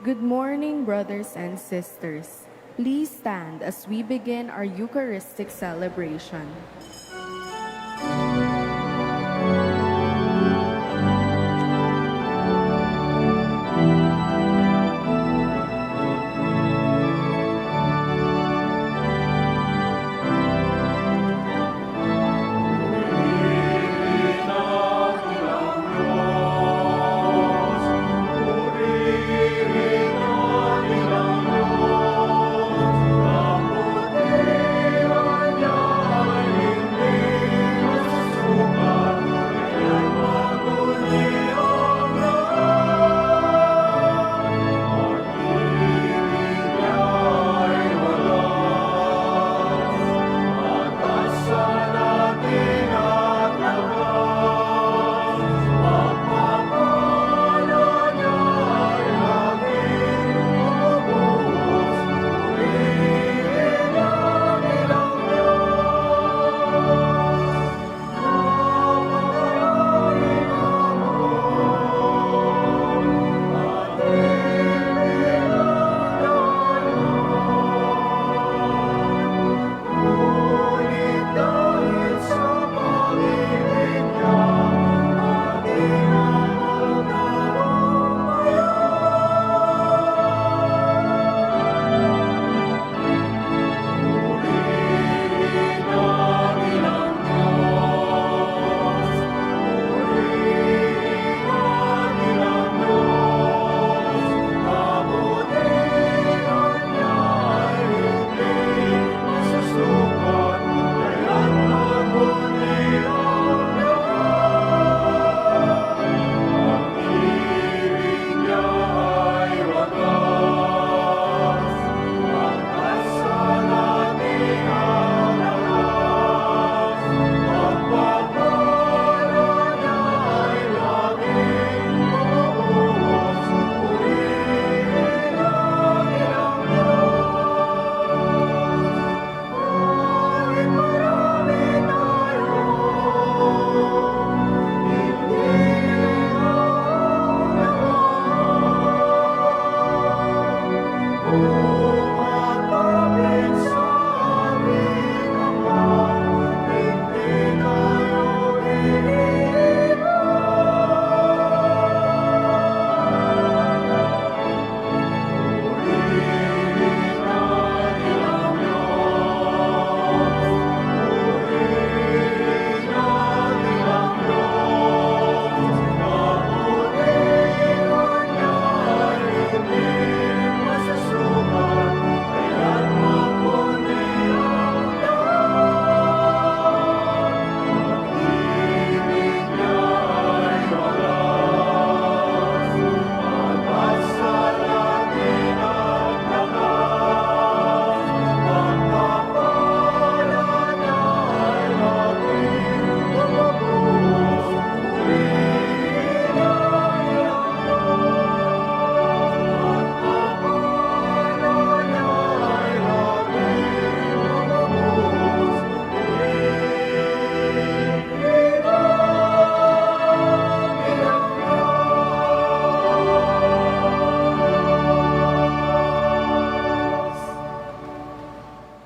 Good morning, brothers and sisters. Please stand as we begin our Eucharistic celebration.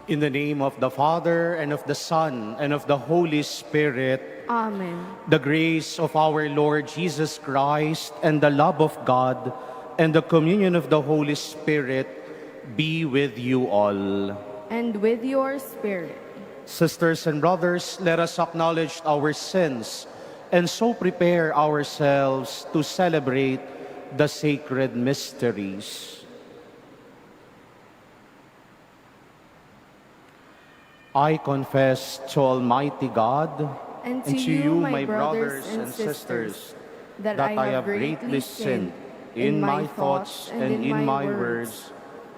In the name of the Father, and of the Son, and of the Holy Spirit, Amen. the grace of our Lord Jesus Christ, and the love of God, and the communion of the Holy Spirit be with you all. And with your spirit. Sisters and brothers, let us acknowledge our sins and so prepare ourselves to celebrate the sacred mysteries. I confess to Almighty God And to you, my brothers and sisters, that I have greatly sinned in my thoughts and in my words,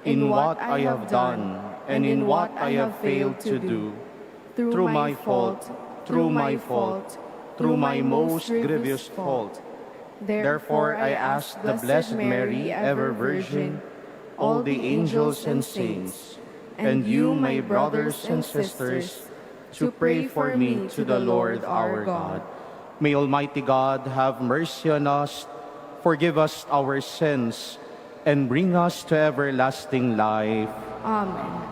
in what I have done and in what I have failed to do, through my fault, through my most grievous fault. Therefore I ask the Blessed Mary, ever Virgin, all the angels and saints, and you, my brothers and sisters, to pray for me to the Lord our God. May Almighty God have mercy on us, forgive us our sins, and bring us to everlasting life. Amen.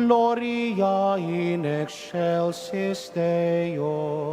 Gloria in excelsis Deo.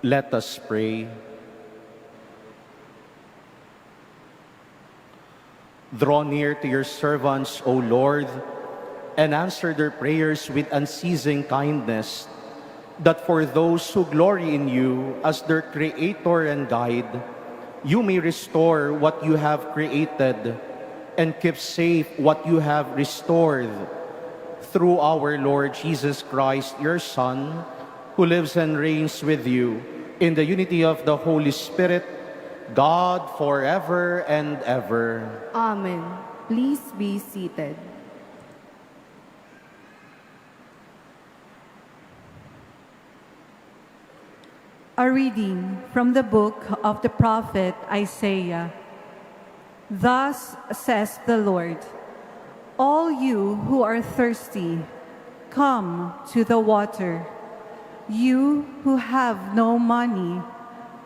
Let us pray. Draw near to your servants, O Lord, and answer their prayers with unceasing kindness, that for those who glory in you as their Creator and Guide, you may restore what you have created and keep safe what you have restored. Through our Lord Jesus Christ, your Son, who lives and reigns with you in the unity of the Holy Spirit, God forever and ever. Amen. Please be seated. A reading from the book of the prophet Isaiah. Thus says the Lord, all you who are thirsty, come to the water. You who have no money,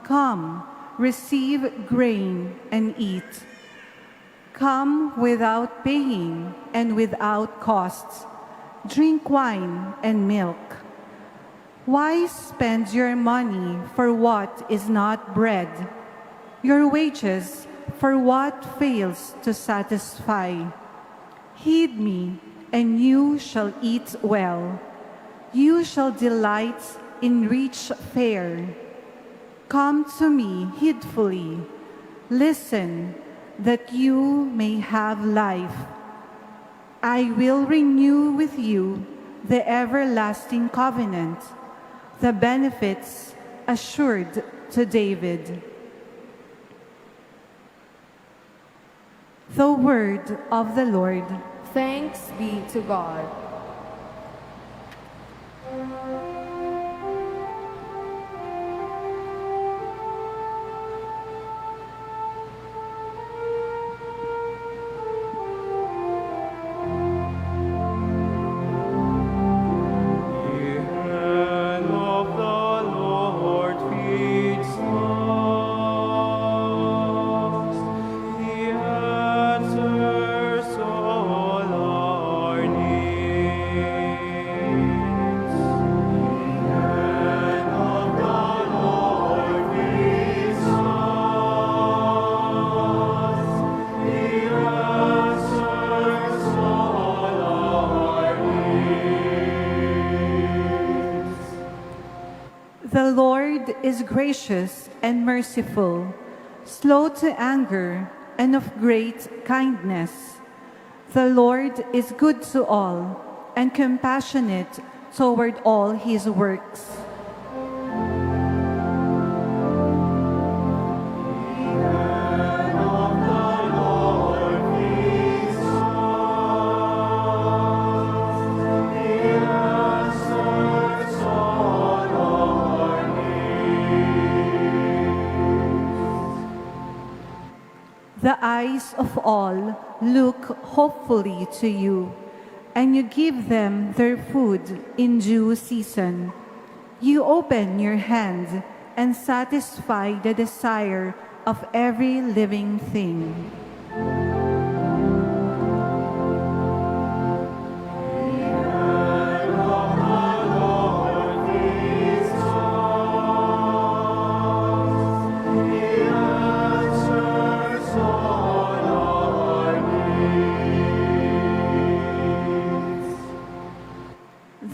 come, receive grain and eat. Come without paying and without costs. Drink wine and milk. Why spend your money for what is not bread, your wages for what fails to satisfy? Heed me, and you shall eat well. You shall delight in rich fare. Come to me heedfully. Listen, that you may have life. I will renew with you the everlasting covenant, the benefits assured to David. The word of the Lord. Thanks be to God. The Lord is gracious and merciful, slow to anger, and of great kindness. The Lord is good to all, and compassionate toward all his works. The eyes of all look hopefully to you, and you give them their food in due season. You open your hand and satisfy the desire of every living thing.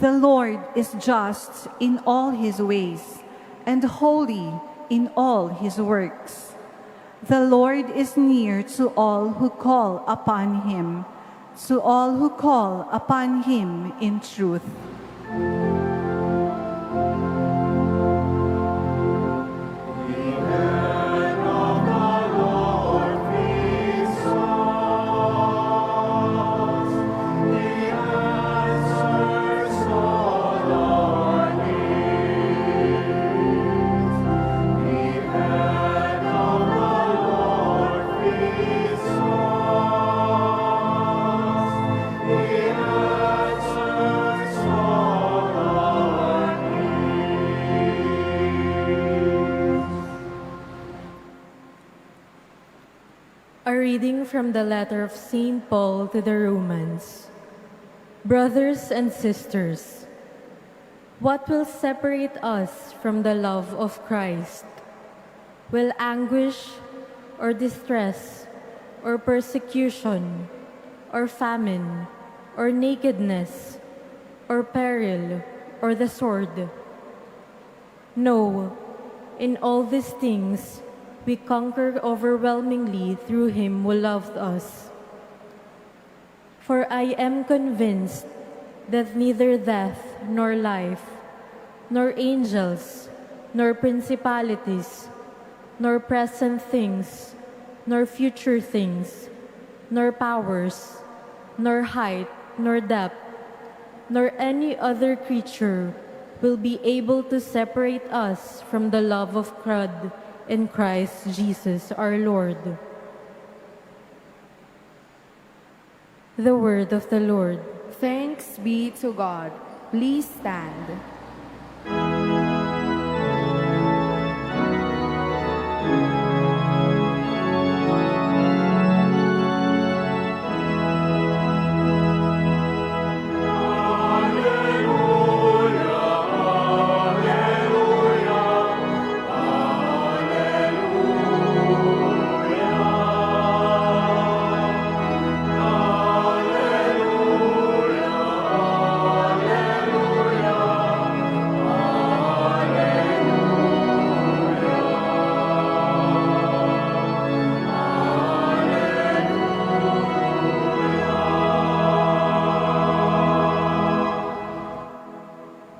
The Lord is just in all his ways, and holy in all his works. The Lord is near to all who call upon him, to all who call upon him in truth. A reading from the letter of St. Paul to the Romans. Brothers and sisters, What will separate us from the love of Christ? Will anguish or distress or persecution or famine or nakedness or peril or the sword? No, in all these things we conquer overwhelmingly through him who loved us. For I am convinced that neither death nor life, nor angels, nor principalities, nor present things, nor future things, nor powers, nor height, nor depth, nor any other creature will be able to separate us from the love of God in Christ Jesus our Lord. The word of the Lord. Thanks be to God. Please stand.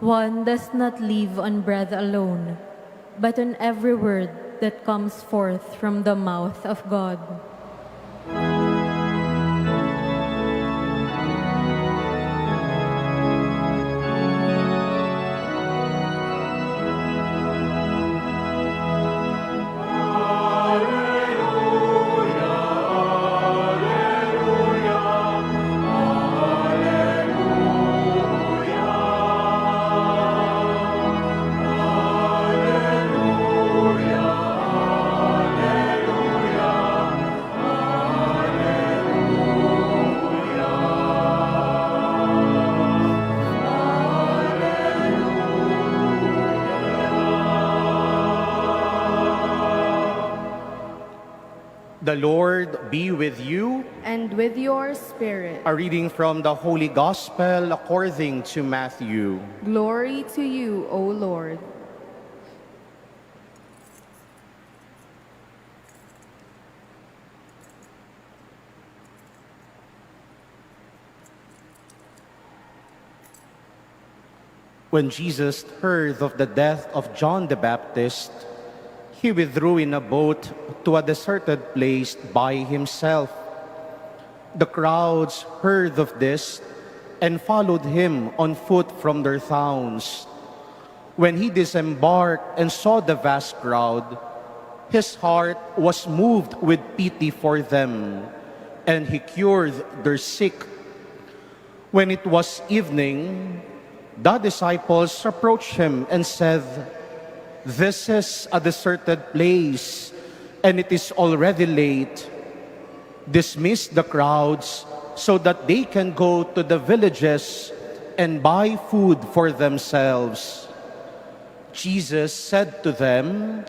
One does not live on bread alone, but on every word that comes forth from the mouth of God. The Lord be with you. And with your spirit. A reading from the Holy Gospel according to Matthew. Glory to you, O Lord. When Jesus heard of the death of John the Baptist, he withdrew in a boat to a deserted place by himself. The crowds heard of this and followed him on foot from their towns. When he disembarked and saw the vast crowd, his heart was moved with pity for them, and he cured their sick. When it was evening, the disciples approached him and said, "This is a deserted place, and it is already late. Dismiss the crowds so that they can go to the villages and buy food for themselves." Jesus said to them,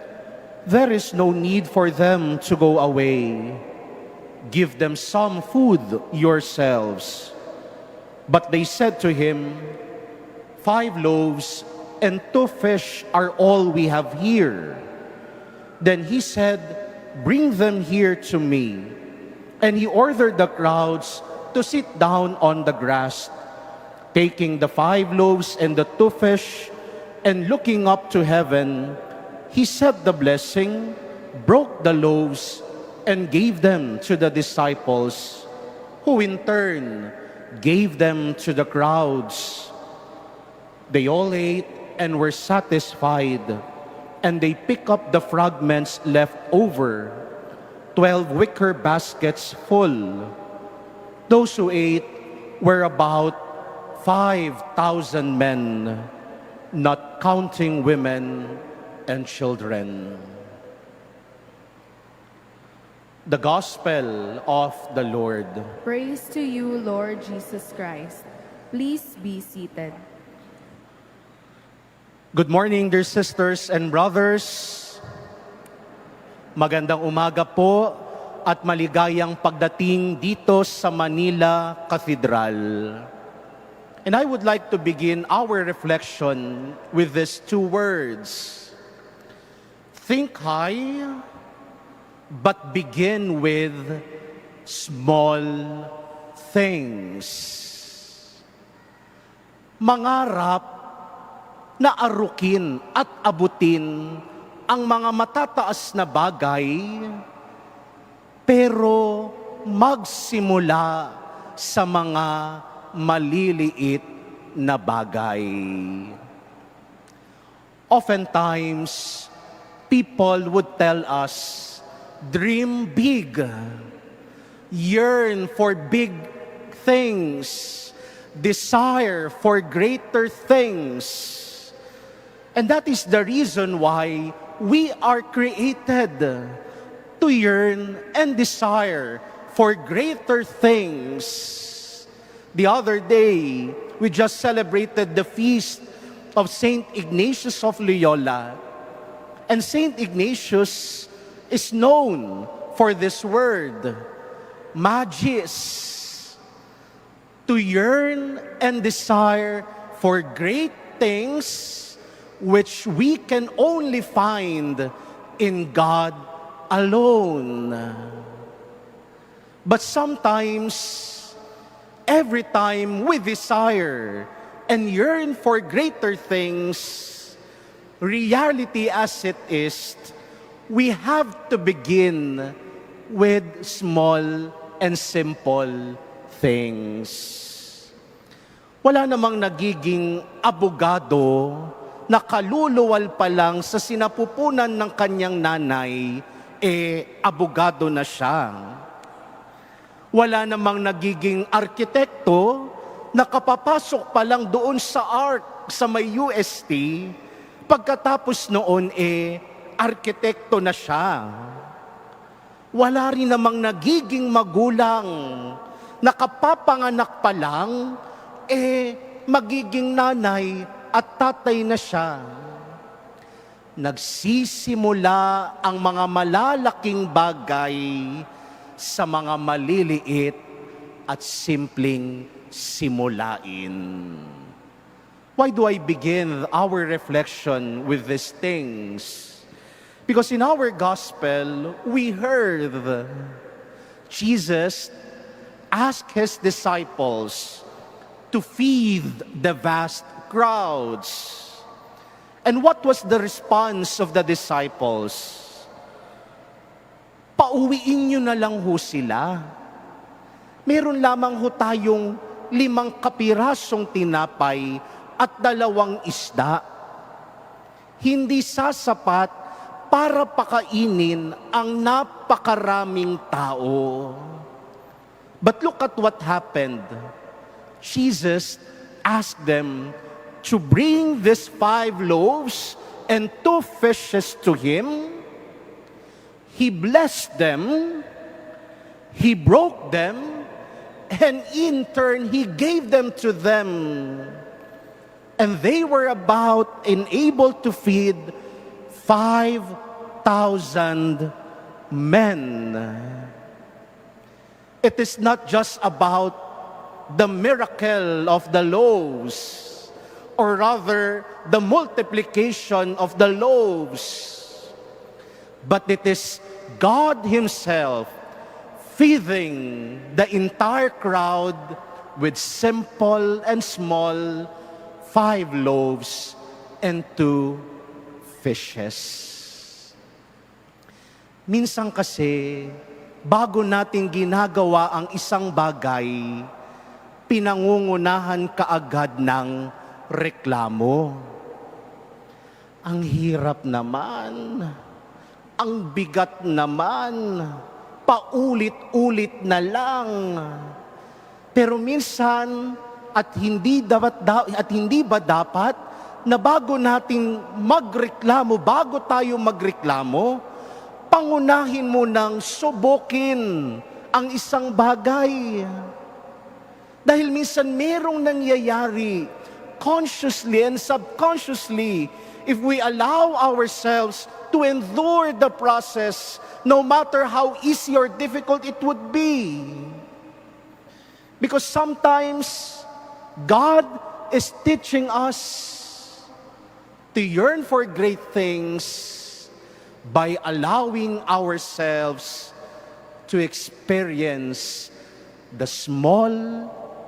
"There is no need for them to go away. Give them some food yourselves." But they said to him, 5 loaves and 2 fish are all we have here." Then he said, "Bring them here to me." And he ordered the crowds to sit down on the grass. Taking the 5 loaves and the 2 fish, and looking up to heaven, he said the blessing, broke the loaves, and gave them to the disciples, who in turn gave them to the crowds. They all ate and were satisfied, and they picked up the fragments left over, 12 wicker baskets full. Those who ate were about 5,000 men, not counting women and children. The Gospel of the Lord. Praise to you, Lord Jesus Christ. Please be seated. Good morning, dear sisters and brothers. Magandang umaga po at maligayang pagdating dito sa Manila Cathedral. And I would like to begin our reflection with these two words. Think high, but begin with small things. Mangarap na arukin at abutin ang mga matataas na bagay, pero magsimula sa mga maliliit na bagay. Oftentimes, people would tell us, dream big, yearn for big things, desire for greater things. And that is the reason why we are created to yearn and desire for greater things. The other day, we just celebrated the feast of Saint Ignatius of Loyola. And Saint Ignatius is known for this word, magis, to yearn and desire for great things which we can only find in God alone. But sometimes, every time we desire and yearn for greater things, reality as it is, we have to begin with small and simple things. Wala namang nagiging abogado na kaluluwal pa lang sa sinapupunan ng kanyang nanay, abogado na siya. Wala namang nagiging arkitekto na kapapasok pa lang doon sa ARC sa may UST, pagkatapos noon arkitekto na siya. Wala rin namang nagiging magulang na kapapanganak pa lang, magiging nanay at tatay na siya. Nagsisimula ang mga malalaking bagay sa mga maliliit at simpleng simulain. Why do I begin our reflection with these things? Because in our gospel, we heard Jesus ask his disciples to feed the vast crowds. And what was the response of the disciples? Pauwiin nyo na lang ho sila. Meron lamang ho tayong 5 kapirasong tinapay at 2 isda. Hindi sasapat para pakainin ang napakaraming tao. But look at what happened. Jesus asked them to bring these 5 loaves and 2 fishes to him. He blessed them, he broke them, and in turn he gave them to them. And they were about and able to feed 5,000 men. It is not just about the miracle of the loaves, or rather the multiplication of the loaves, but it is God himself feeding the entire crowd with simple and small 5 loaves and 2 fishes. Minsan kasi, bago natin ginagawa ang isang bagay, pinangungunahan kaagad ng reklamo. Ang hirap naman, ang bigat naman, paulit-ulit na lang. Pero minsan, at hindi ba dapat na bago natin magreklamo, bago tayo magreklamo, pangunahin mo nang subukin ang isang bagay. Dahil minsan merong nangyayari consciously and subconsciously, if we allow ourselves to endure the process, no matter how easy or difficult it would be. Because sometimes, God is teaching us to yearn for great things by allowing ourselves to experience the small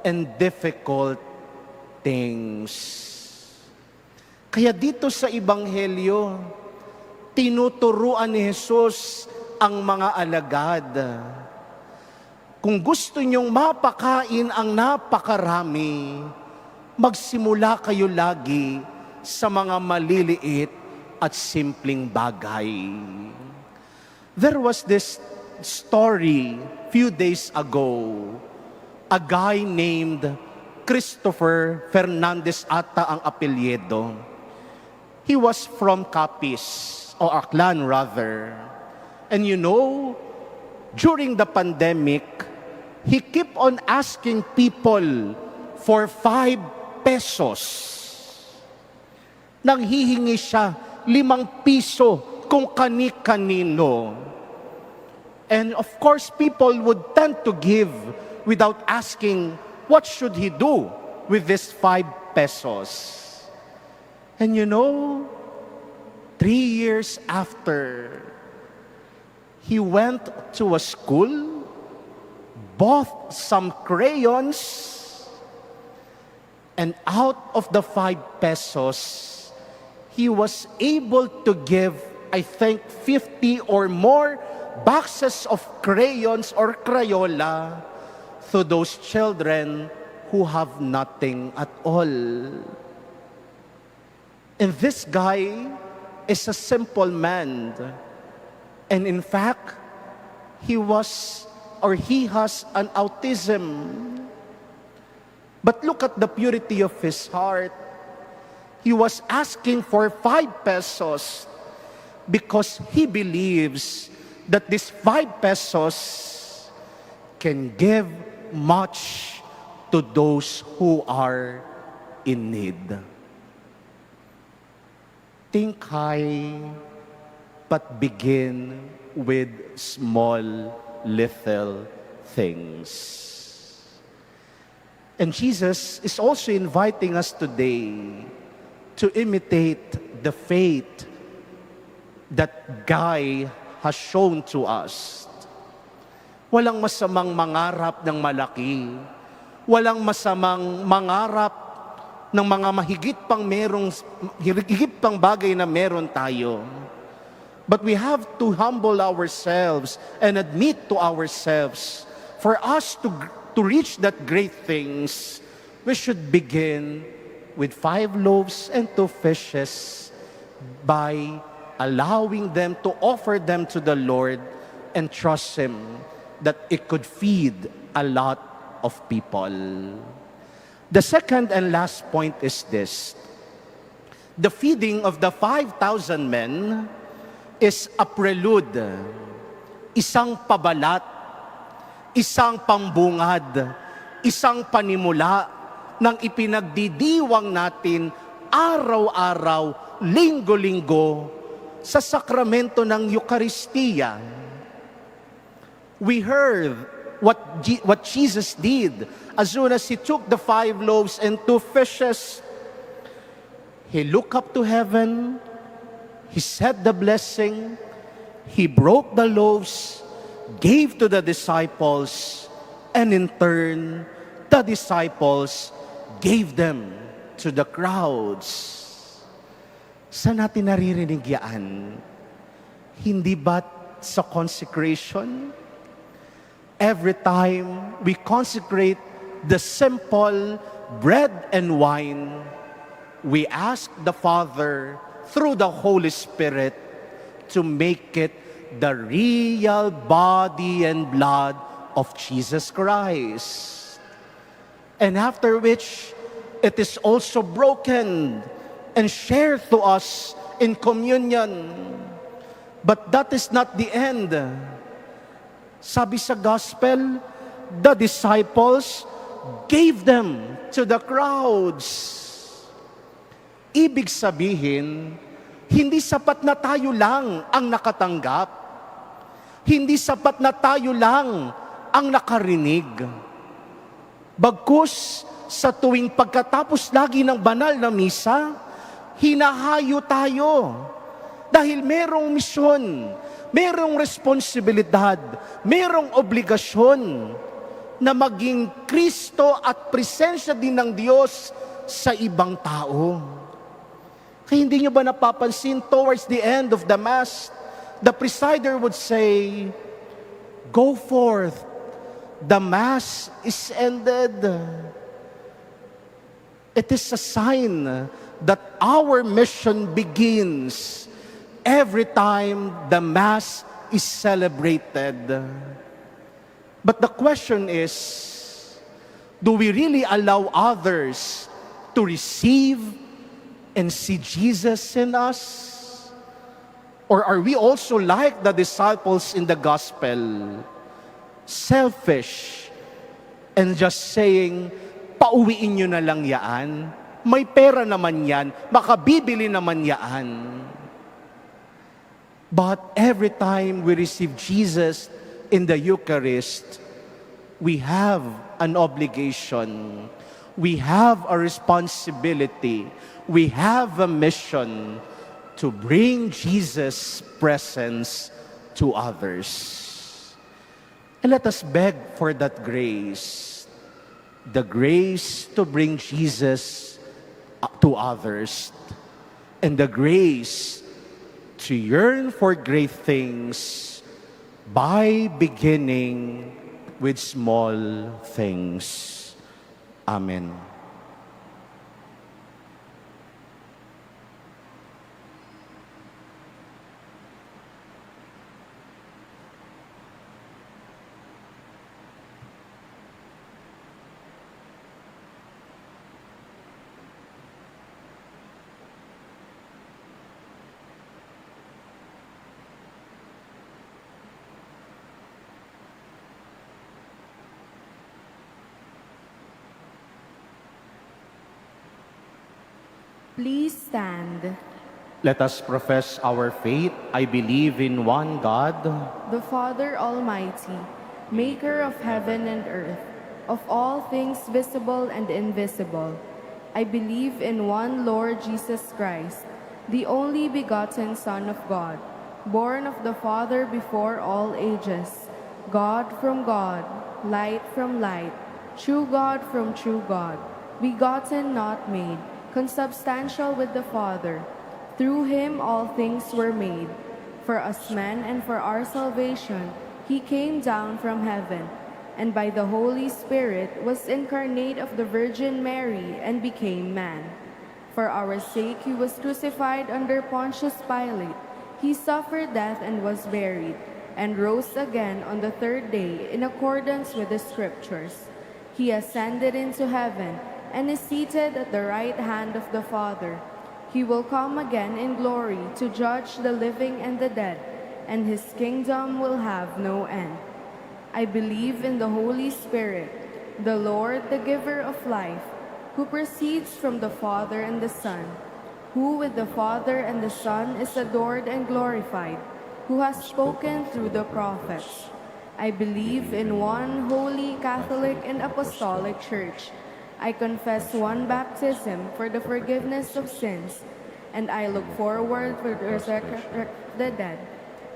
and difficult things. Kaya dito sa Ebanghelyo, tinuturuan ni Jesus ang mga alagad. Kung gusto niyong mapakain ang napakarami, magsimula kayo lagi sa mga maliliit at simpleng bagay. There was this story few days ago. A guy named Christopher Fernandez ata ang apelyido. He was from Capiz, o Aklan rather. And you know, during the pandemic, he kept on asking people for 5 pesos. Nanghihingi siya 5 piso kung kani-kanino. And of course, people would tend to give without asking, what should he do with this 5 pesos? And you know, 3 years after, he went to a school, bought some crayons, and out of the 5 pesos, he was able to give, I think, 50 or more boxes of crayons or Crayola to those children who have nothing at all. And this guy is a simple man. And in fact, he has an autism. But look at the purity of his heart. He was asking for 5 pesos because he believes that this 5 pesos can give much to those who are in need. Think high, but begin with small, little things. And Jesus is also inviting us today to imitate the faith that Guy has shown to us. Walang masamang mangarap ng malaki. Walang masamang mangarap ng mga mahigit pang bagay na meron tayo. But we have to humble ourselves and admit to ourselves, for us to reach that great things, we should begin with 5 loaves and 2 fishes by allowing them to offer them to the Lord and trust Him that it could feed a lot of people. The second and last point is this. The feeding of the 5,000 men is a prelude, isang pabalat, isang pambungad, isang panimula ng ipinagdidiwang natin araw-araw, linggo-linggo sa sakramento ng Eucharistia. We heard what Jesus did as soon as He took the 5 loaves and 2 fishes. He looked up to heaven, He said the blessing, He broke the loaves, gave to the disciples, and in turn, the disciples gave them to the crowds. Saan natin naririnig yan? Hindi ba sa consecration? Every time we consecrate the simple bread and wine, we ask the Father through the Holy Spirit to make it the real body and blood of Jesus Christ. And after which, it is also broken and shared to us in communion. But that is not the end. Sabi sa gospel, the disciples gave them to the crowds. Ibig sabihin, hindi sapat na tayo lang ang nakatanggap. Hindi sapat na tayo lang ang nakarinig. Bagkus, sa tuwing pagkatapos lagi ng banal na misa, hinahayo tayo. Dahil merong misyon, merong responsibilidad, merong obligasyon na maging Kristo at presensya din ng Diyos sa ibang tao. Kaya hindi nyo ba napapansin, towards the end of the Mass, the presider would say, "Go forth, the Mass is ended." It is a sign that our mission begins every time the Mass is celebrated. But the question is, do we really allow others to receive and see Jesus in us? Or are we also like the disciples in the gospel, selfish, and just saying, pauwiin nyo na lang yaan, may pera naman yan, makabibili naman yaan. But every time we receive Jesus in the Eucharist, we have an obligation, we have a responsibility, we have a mission to bring Jesus' presence to others. And let us beg for that grace, the grace to bring Jesus to others, and the grace to yearn for great things by beginning with small things. Amen. Please stand. Let us profess our faith. I believe in one God, The Father Almighty, maker of heaven and earth, of all things visible and invisible. I believe in one Lord Jesus Christ, the only begotten Son of God, born of the Father before all ages, God from God, light from light, true God from true God, begotten, not made, consubstantial with the Father. Through him all things were made. For us men and for our salvation, he came down from heaven, and by the Holy Spirit was incarnate of the Virgin Mary and became man. For our sake he was crucified under Pontius Pilate. He suffered death and was buried, and rose again on the third day in accordance with the Scriptures. He ascended into heaven and is seated at the right hand of the Father. He will come again in glory to judge the living and the dead, and his kingdom will have no end. I believe in the Holy Spirit, the Lord, the giver of life, who proceeds from the Father and the Son, who with the Father and the Son is adored and glorified, who has spoken through the prophets. I believe in one holy, Catholic, and Apostolic Church. I confess one baptism for the forgiveness of sins, and I look forward for the resurrection of the dead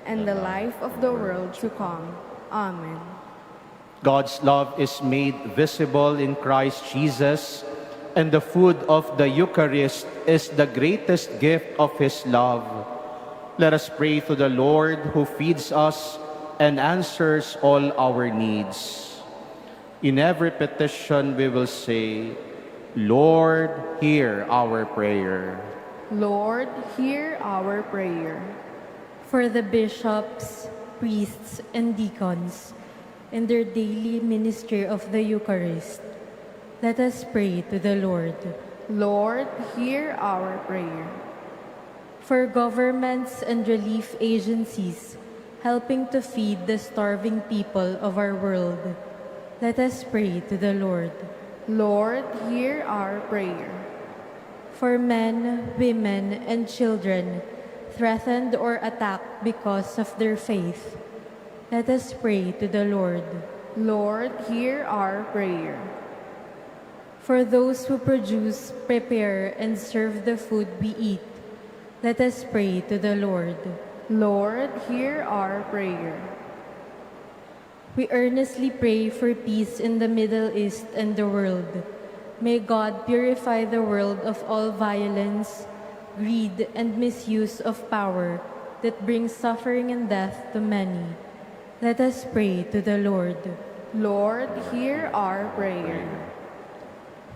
and the life of the world to come. Amen. God's love is made visible in Christ Jesus, and the food of the Eucharist is the greatest gift of his love. Let us pray to the Lord who feeds us and answers all our needs. In every petition we will say, Lord, hear our prayer. Lord, hear our prayer. For the bishops, priests, and deacons, in their daily ministry of the Eucharist, let us pray to the Lord. Lord, hear our prayer. For governments and relief agencies helping to feed the starving people of our world, let us pray to the Lord. Lord, hear our prayer. for men, women, and children threatened or attacked because of their faith. Let us pray to the Lord. Lord, hear our prayer. For those who produce, prepare, and serve the food we eat, let us pray to the Lord. Lord, hear our prayer. We earnestly pray for peace in the Middle East and the world. May God purify the world of all violence, greed, and misuse of power that brings suffering and death to many. Let us pray to the Lord. Lord, hear our prayer.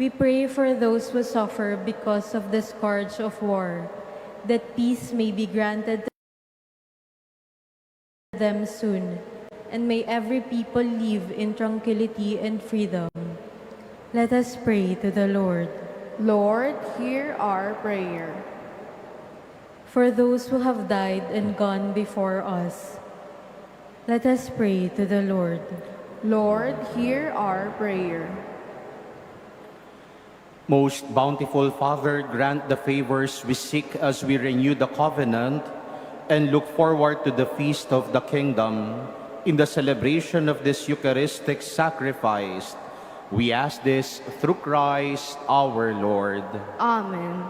We pray for those who suffer because of the scourge of war, that peace may be granted to them soon, and may every people live in tranquility and freedom. Let us pray to the Lord. Lord, hear our prayer. For those who have died and gone before us, let us pray to the Lord. Lord, hear our prayer. Most bountiful Father, grant the favors we seek as we renew the covenant and look forward to the feast of the kingdom. In the celebration of this Eucharistic sacrifice, we ask this through Christ our Lord. Amen.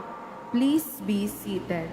Please be seated.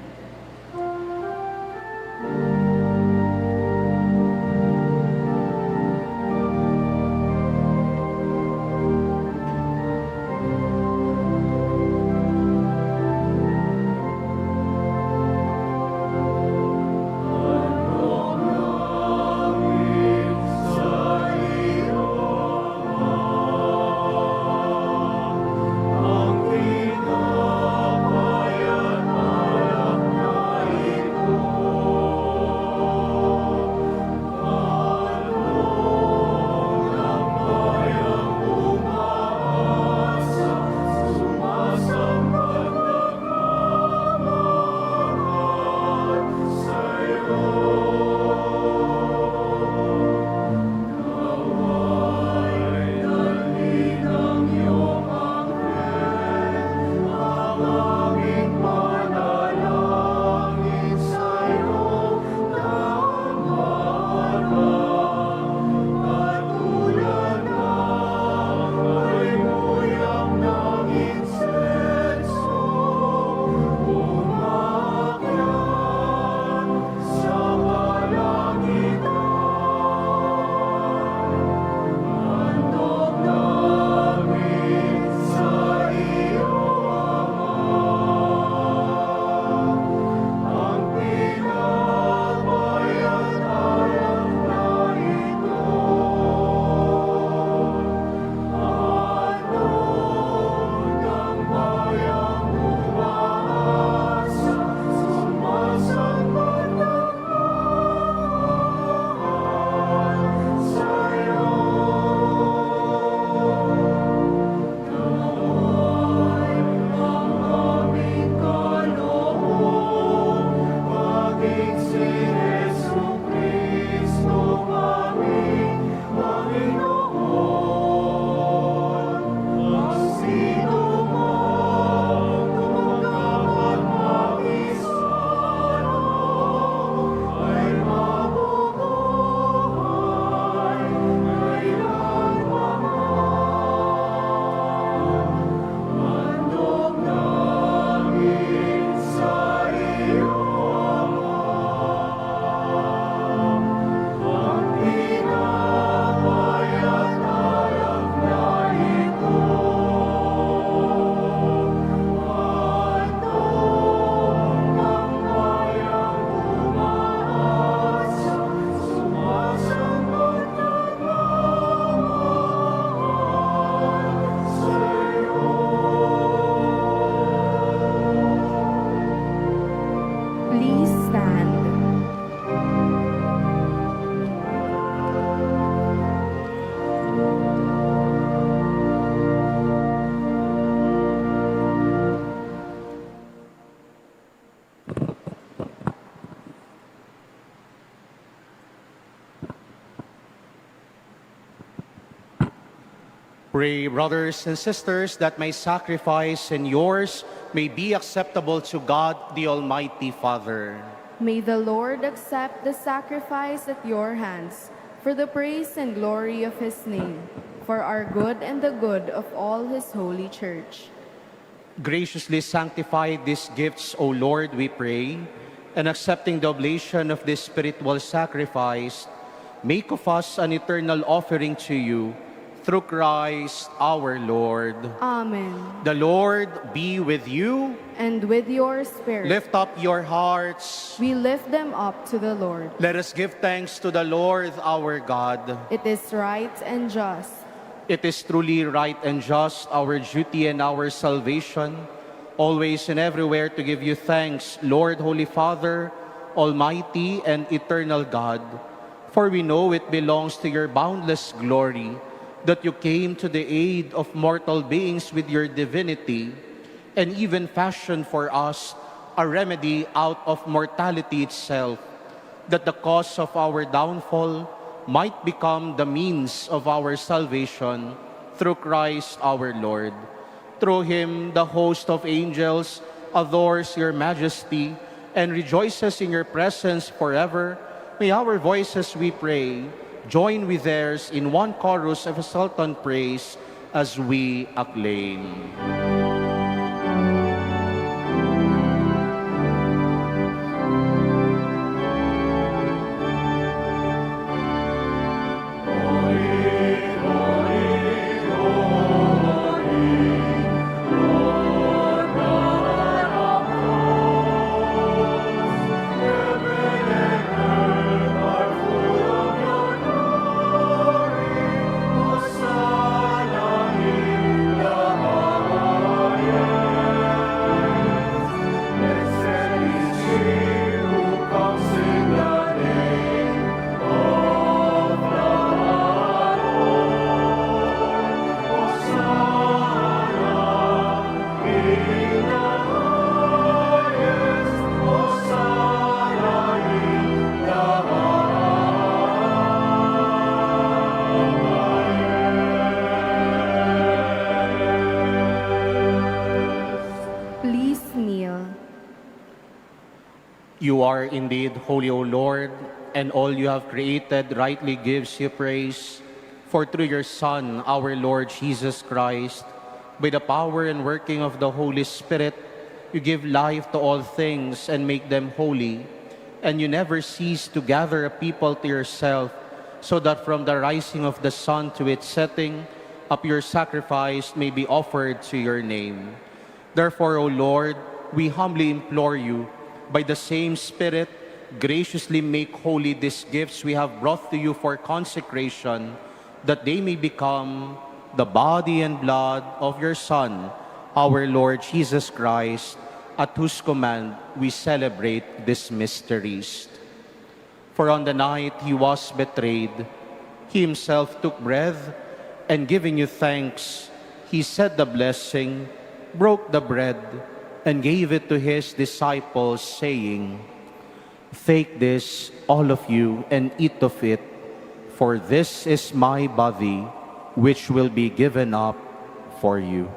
Pray, brothers and sisters, that my sacrifice and yours may be acceptable to God, the Almighty Father. May the Lord accept the sacrifice at your hands for the praise and glory of his name, for our good and the good of all his holy church. Graciously sanctify these gifts, O Lord, we pray, and accepting the oblation of this spiritual sacrifice, make of us an eternal offering to you, through Christ our Lord. Amen. The Lord be with you. And with your spirit, Lift up your hearts. we lift them up to the Lord. Let us give thanks to the Lord our God. It is right and just. It is truly right and just, our duty and our salvation, always and everywhere to give you thanks, Lord, Holy Father, Almighty and eternal God. For we know it belongs to your boundless glory that you came to the aid of mortal beings with your divinity, and even fashioned for us a remedy out of mortality itself, that the cause of our downfall might become the means of our salvation through Christ our Lord. Through him, the host of angels adores your majesty and rejoices in your presence forever. May our voices, we pray, join with theirs in one chorus of exultant praise as we acclaim. Please kneel. You are indeed holy, O Lord, and all you have created rightly gives you praise. For through your Son, our Lord Jesus Christ, by the power and working of the Holy Spirit, you give life to all things and make them holy. And you never cease to gather a people to yourself, so that from the rising of the sun to its setting, a pure sacrifice may be offered to your name. Therefore, O Lord, we humbly implore you, by the same Spirit, graciously make holy these gifts we have brought to you for consecration, that they may become the body and blood of your Son, our Lord Jesus Christ, at whose command we celebrate these mysteries. For on the night he was betrayed, he himself took bread, and giving you thanks, he said the blessing, broke the bread, and gave it to his disciples, saying, "Take this, all of you, and eat of it, for this is my body, which will be given up for you."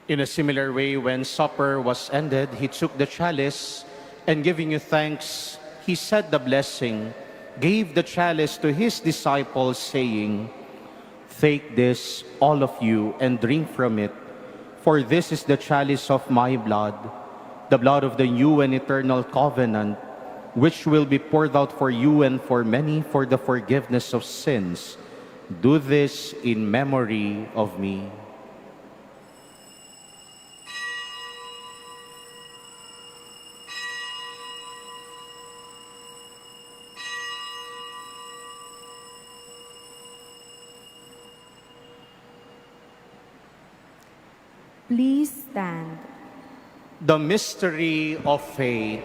In a similar way, when supper was ended, he took the chalice, and giving you thanks, he said the blessing, gave the chalice to his disciples, saying, "Take this, all of you, and drink from it, for this is the chalice of my blood, the blood of the new and eternal covenant, which will be poured out for you and for many for the forgiveness of sins. Do this in memory of me." Please stand. The mystery of faith.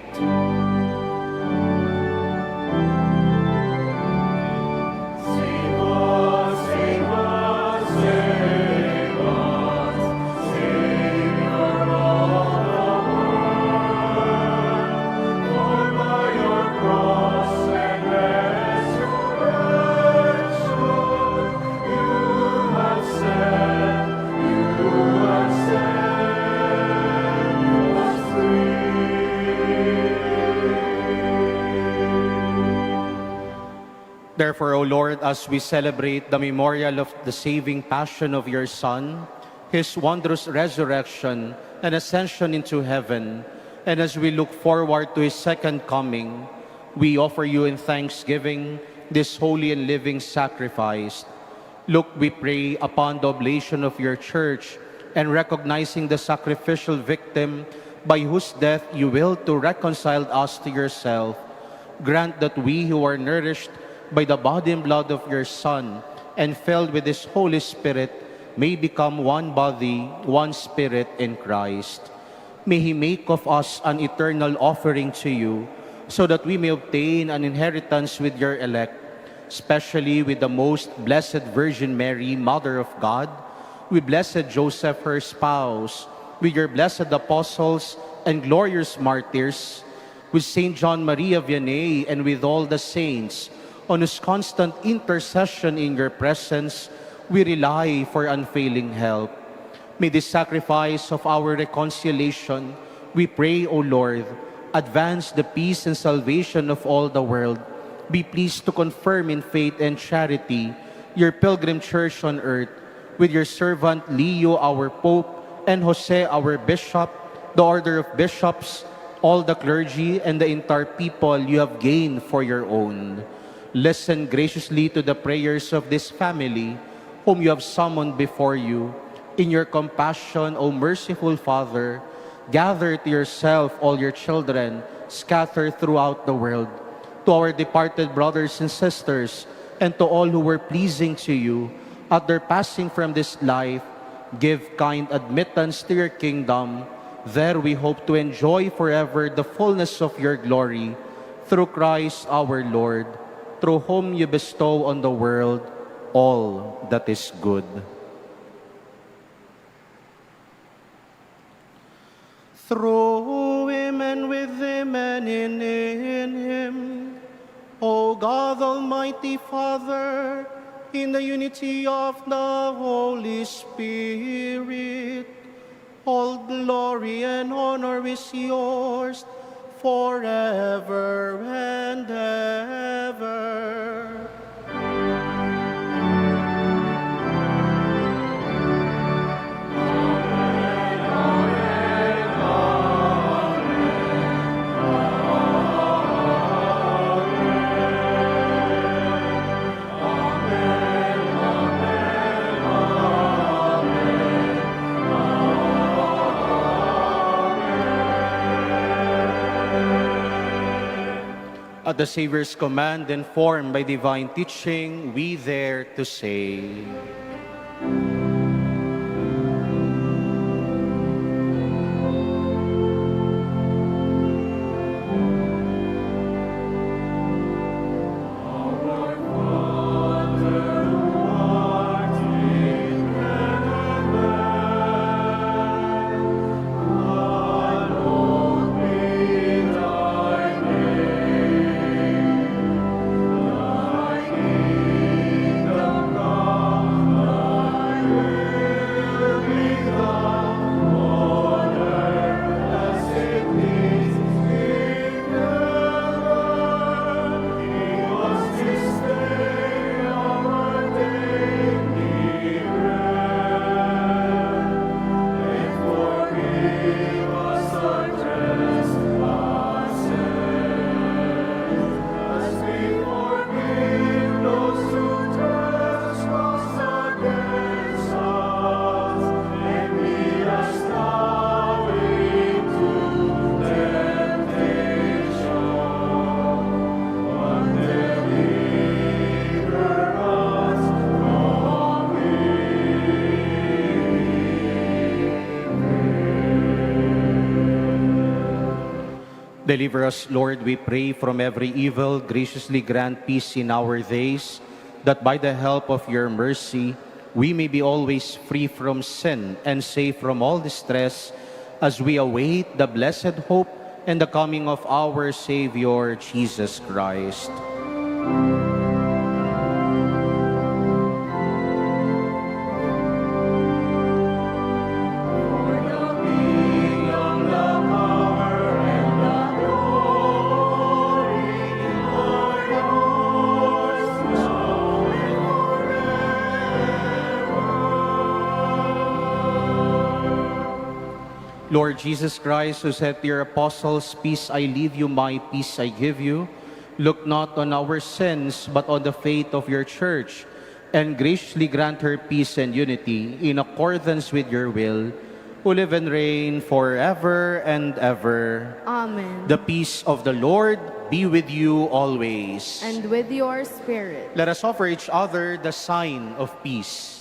Therefore, O Lord, as we celebrate the memorial of the saving passion of your Son, his wondrous resurrection and ascension into heaven, and as we look forward to his second coming, we offer you in thanksgiving this holy and living sacrifice. Look, we pray, upon the oblation of your church, and recognizing the sacrificial victim by whose death you will to reconcile us to yourself, grant that we who are nourished by the body and blood of your Son and filled with his Holy Spirit may become one body, one spirit in Christ. May he make of us an eternal offering to you, so that we may obtain an inheritance with your elect, especially with the most blessed Virgin Mary, Mother of God, with blessed Joseph, her spouse, with your blessed apostles and glorious martyrs, with Saint John Maria Vianney, and with all the saints, on whose constant intercession in your presence we rely for unfailing help. May this sacrifice of our reconciliation, we pray, O Lord, advance the peace and salvation of all the world. Be pleased to confirm in faith and charity your pilgrim church on earth, with your servant Leo, our Pope, and Jose, our Bishop, the order of bishops, all the clergy, and the entire people you have gained for your own. Listen graciously to the prayers of this family, whom you have summoned before you. In your compassion, O merciful Father, gather to yourself all your children scattered throughout the world. To our departed brothers and sisters, and to all who were pleasing to you, at their passing from this life, give kind admittance to your kingdom. There we hope to enjoy forever the fullness of your glory, through Christ our Lord, through whom you bestow on the world all that is good. Through him and with him and in him, O God, Almighty Father, in the unity of the Holy Spirit, all glory and honor is yours forever and ever. At the Savior's command, informed by divine teaching, we dare to say, deliver us, Lord, we pray, from every evil. Graciously grant peace in our days, that by the help of your mercy, we may be always free from sin and safe from all distress, as we await the blessed hope and the coming of our Savior, Jesus Christ. Lord Jesus Christ, who said to your apostles, "Peace I leave you, my peace I give you," look not on our sins, but on the faith of your church, and graciously grant her peace and unity in accordance with your will, who live and reign forever and ever. Amen. The peace of the Lord be with you always. And with your spirit. Let us offer each other the sign of peace.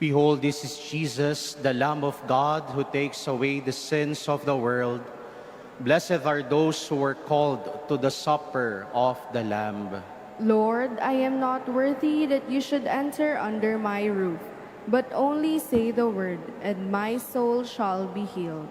Behold, this is Jesus, the Lamb of God, who takes away the sins of the world. Blessed are those who are called to the supper of the Lamb. Lord, I am not worthy that you should enter under my roof, but only say the word, and my soul shall be healed.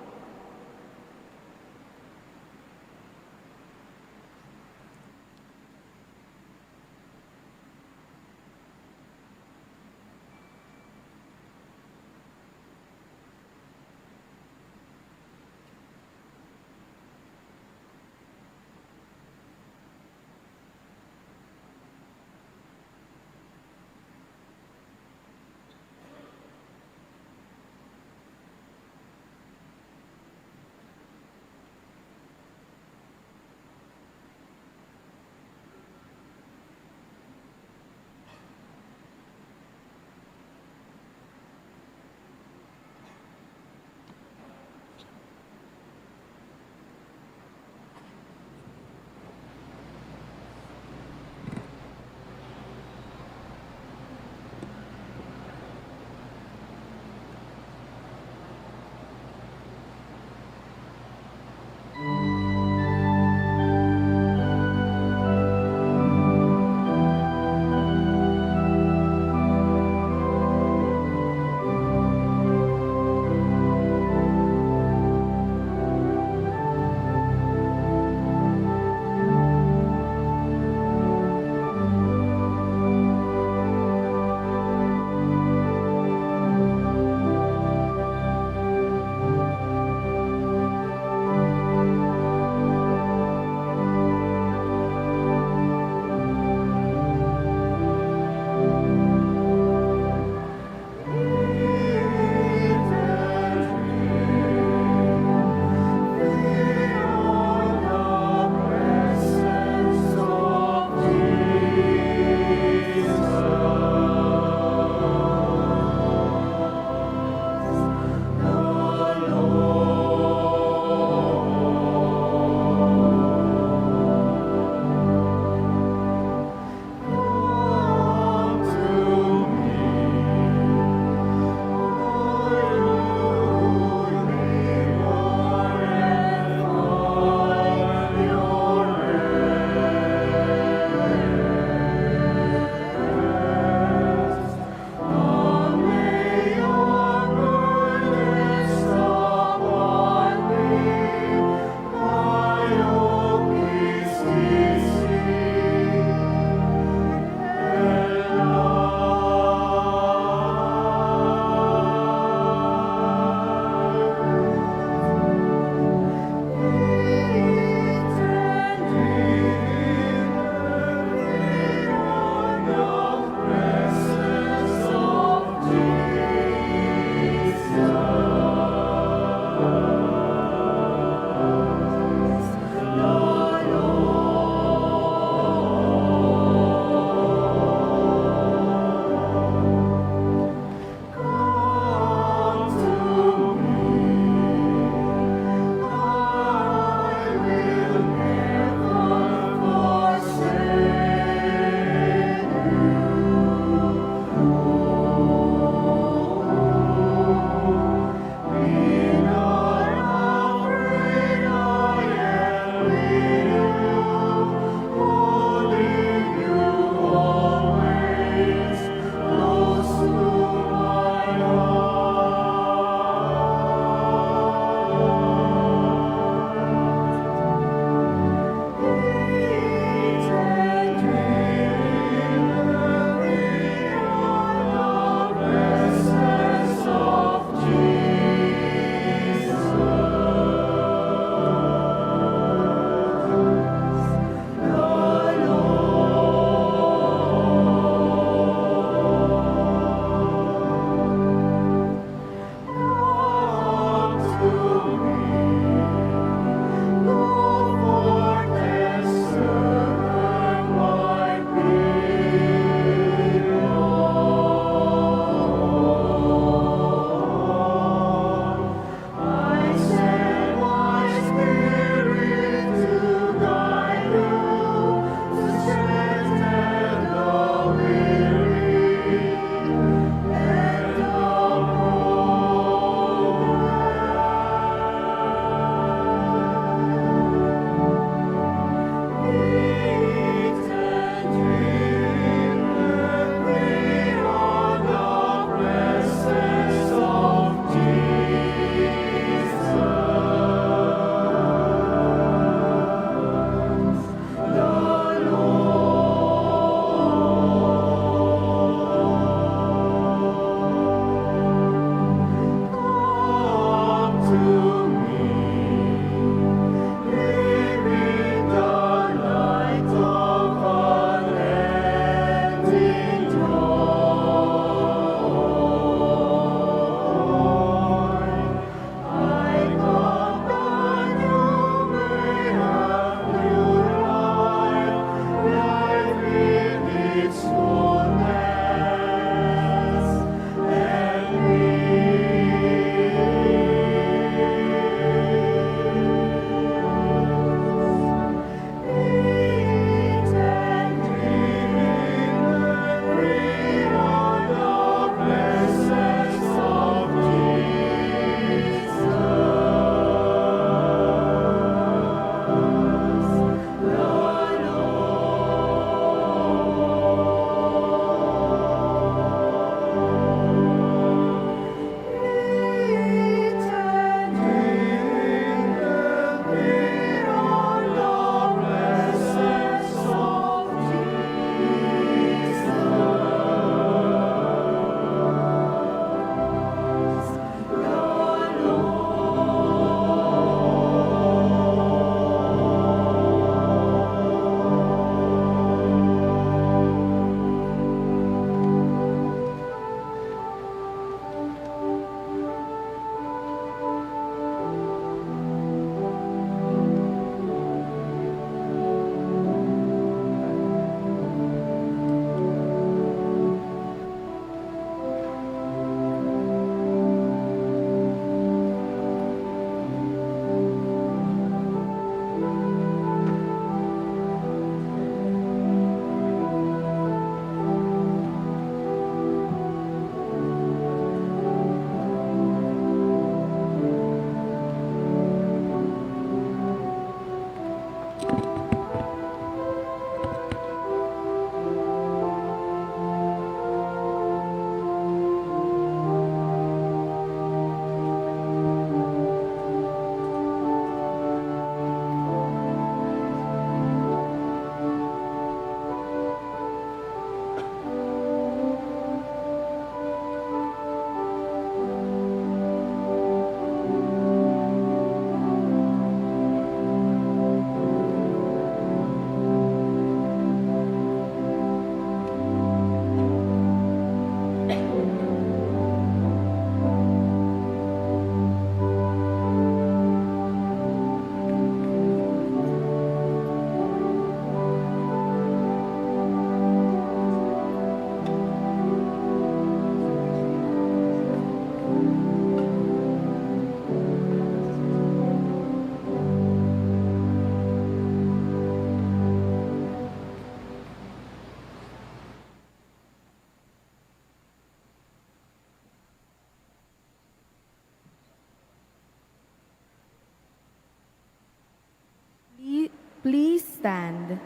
Please stand.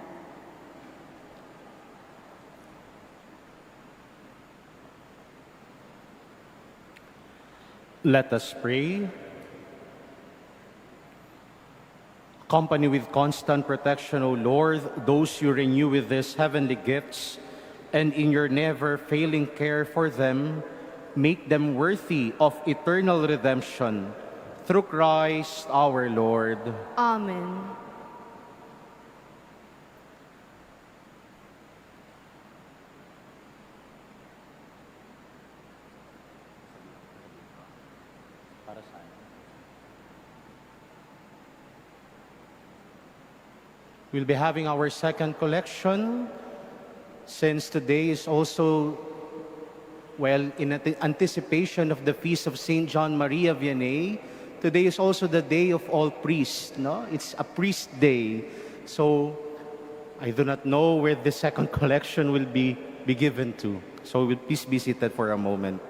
Let us pray. Accompany with constant protection, O Lord, those you renew with these heavenly gifts, and in your never-failing care for them, make them worthy of eternal redemption. Through Christ our Lord. Amen. We'll be having our second collection. Since today is also, well, in anticipation of the feast of St. John Maria Vianney, today is also the day of all priests, no? It's a priest day. So I do not know where the second collection will be given to. So please be seated for a moment.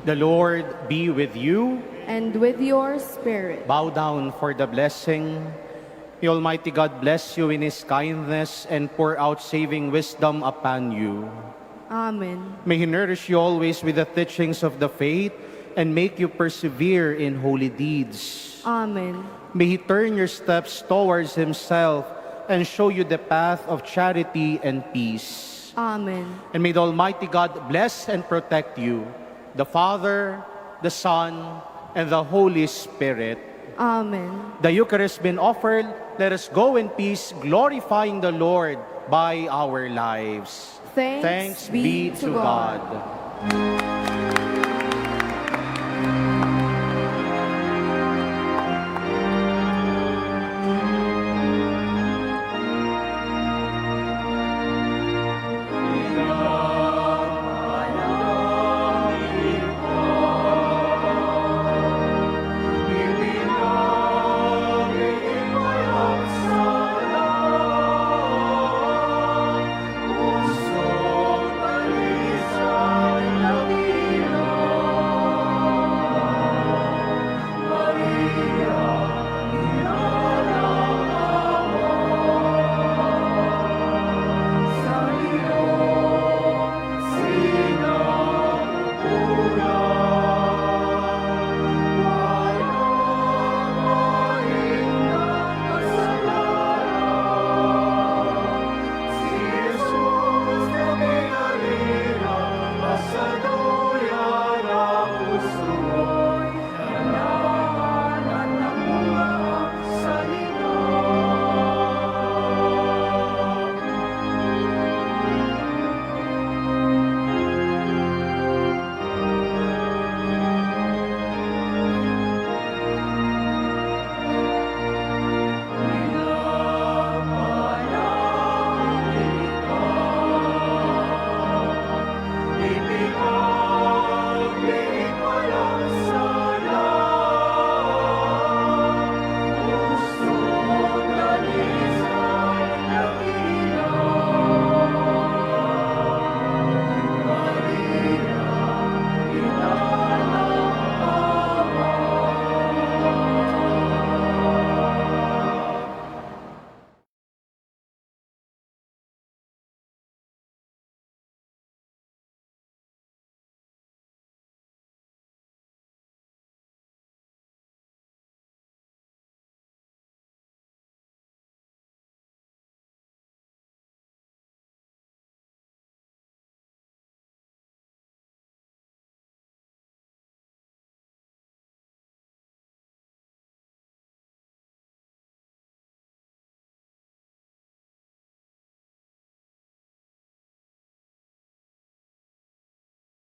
The Lord be with you. And with your spirit. Bow down for the blessing. May Almighty God bless you in His kindness and pour out saving wisdom upon you. Amen. May He nourish you always with the teachings of the faith and make you persevere in holy deeds. Amen. May He turn your steps towards Himself and show you the path of charity and peace. Amen. And may the Almighty God bless and protect you, the Father, the Son, and the Holy Spirit. Amen. The Eucharist been offered, let us go in peace, glorifying the Lord by our lives. Thanks be to God.